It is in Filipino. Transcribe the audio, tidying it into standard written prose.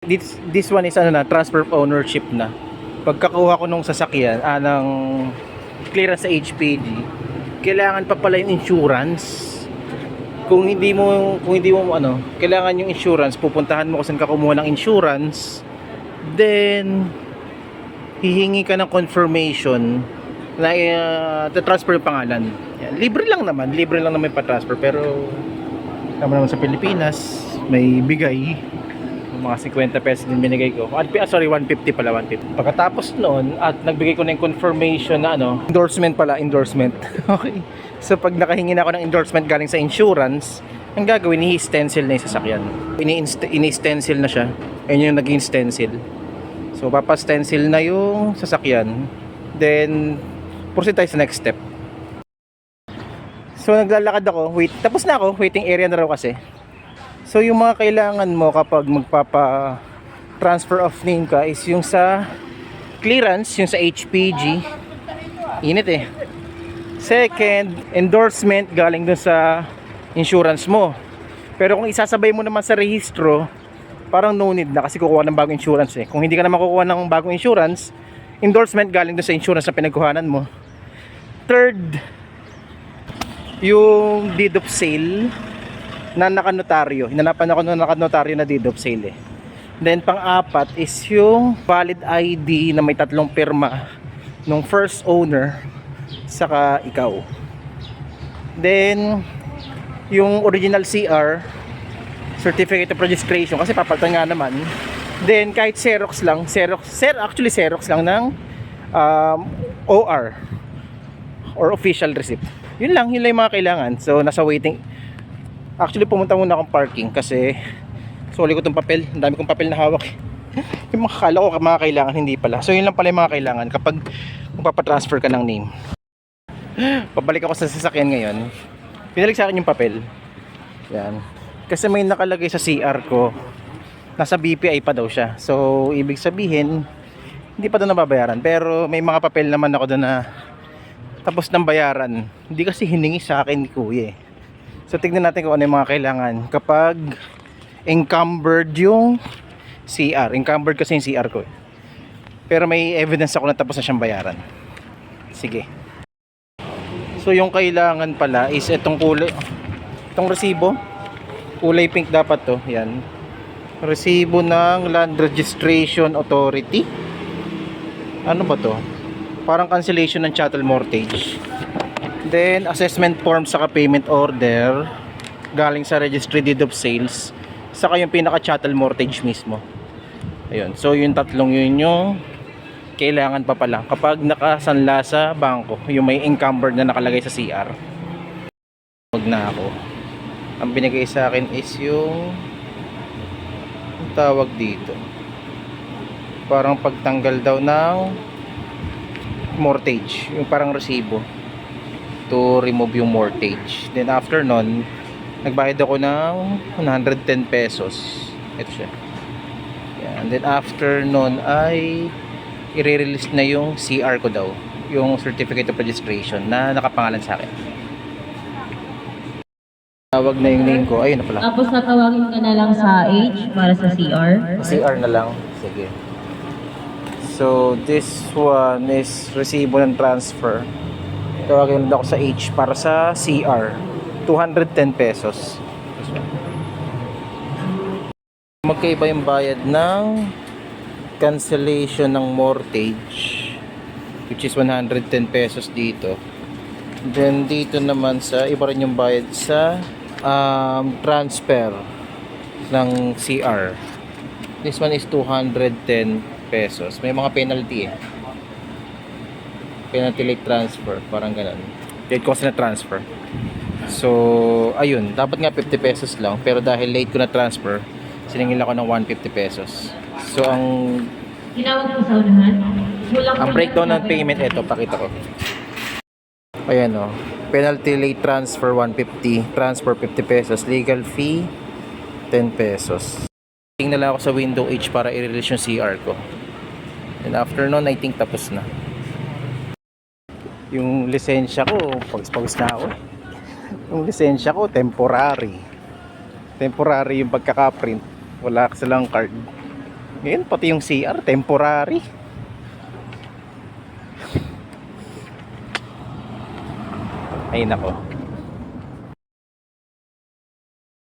This one is ano na, transfer of ownership na. Pagkakuha ko nung sasakyan, ng clearance sa HPG, kailangan pa pala yung insurance. Kung hindi mo ano, kailangan yung insurance, pupuntahan mo kung saan ka kumuha ng insurance, then hihingi ka ng confirmation na transfer yung pangalan. Yan. Libre lang naman yung pa-transfer, pero naman sa Pilipinas may bigay mga 50 pesos din binigay ko. Sorry, 150 pala, 150. Pagkatapos noon at nagbigay ko ng confirmation na endorsement. Okay. So pag nakahingi na ako ng endorsement galing sa insurance, ang gagawin, i-stencil na yung sasakyan. Ini-stencil na siya. Ayun yung naging stencil. So papa-stencil na yung sasakyan. Then proceed tayo sa next step. So naglalakad ako, tapos na ako, waiting area na raw kasi. So yung mga kailangan mo kapag magpapa-transfer of name ka is yung sa clearance, yung sa HPG. Init eh. Second, endorsement galing dun sa insurance mo. Pero kung isasabay mo naman sa rehistro, parang no need na kasi kukuha ng bagong insurance eh. Kung hindi ka naman kukuha ng bagong insurance, endorsement galing dun sa insurance na pinagkuhanan mo. Third, yung deed of sale na nakanotaryo. Hinanapan ako ng nakanotaryo na deed of sale eh. Then pang-apat is yung valid ID na may 3 pirma nung first owner saka ikaw. Then yung original CR, certificate of registration, kasi papalitan nga naman. Then kahit Xerox lang, Xerox lang ng OR or official receipt. Yun lang yung mga kailangan. So nasa waiting. Actually pumunta muna akong parking kasi suli ko itong papel. Ang dami kong papel na hawak. Yung mga kala ko mga kailangan, hindi pala. So yun lang pala yung mga kailangan kapag magpapatransfer ka ng name. Pabalik ako sa sasakyan ngayon. Pinalik sa akin yung papel. Yan. Kasi may nakalagay sa CR ko, nasa BPI pa daw siya. So ibig sabihin hindi pa daw nababayaran. Pero may mga papel naman ako doon na tapos ng bayaran. Hindi kasi hiningi sa akin ni kuya eh. So tignan natin kung ano yung mga kailangan kapag encumbered yung CR. Encumbered kasi yung CR ko eh. Pero may evidence ako na tapos na siyang bayaran. Sige. So yung kailangan pala is itong kulay, itong resibo. Kulay pink dapat to. Yan. Resibo ng Land Registration Authority. Ano ba to? Parang cancellation ng chattel mortgage. Then assessment form saka payment order galing sa registry deed of sales, saka yung pinaka chattel mortgage mismo. Ayun. So yung tatlong yun yung kailangan pa pala kapag nakasanla sa bangko, yung may encumbered na nakalagay sa CR. Wag na ako. Ang binigay sa akin is yung tawag dito, parang pagtanggal daw ng mortgage, yung parang resibo to remove yung mortgage. Then after nun, nagbayad ako ng 110 pesos. Ito siya. Yan. Then after nun ay i-release na yung CR ko daw, yung certificate of registration na nakapangalan sa akin. Tawag na yung name ko. Ayun na pala. Tapos natawagin ka na lang sa H para sa CR. CR na lang. Sige. So this one is resibo ng transfer. Tawagin ako sa H para sa CR. 210 pesos. Magkaiba yung bayad ng cancellation ng mortgage, which is 110 pesos dito. Then dito naman sa iba rin yung bayad sa transfer ng CR. This one is 210 pesos. May mga penalty eh. Penalty late transfer, parang ganun. Late ko kasi na transfer. So, ayun, dapat nga 50 pesos lang, pero dahil late ko na transfer, siningil ako ng 150 pesos. So, ang Tinawag ko sa unahan. ang breakdown ng payment, ito, pakita ko. Ayan o. Penalty late transfer 150, transfer 50 pesos, legal fee 10 pesos. Tingnan na lang ako sa window H para i-release yung CR ko. And after nun, I think tapos na. Yung lisensya ko, pagis na ako. Yung lisensya ko, temporary. Temporary yung pagkakaprint. Wala kasi lang card. Ngayon, pati yung CR, temporary. Ay nako.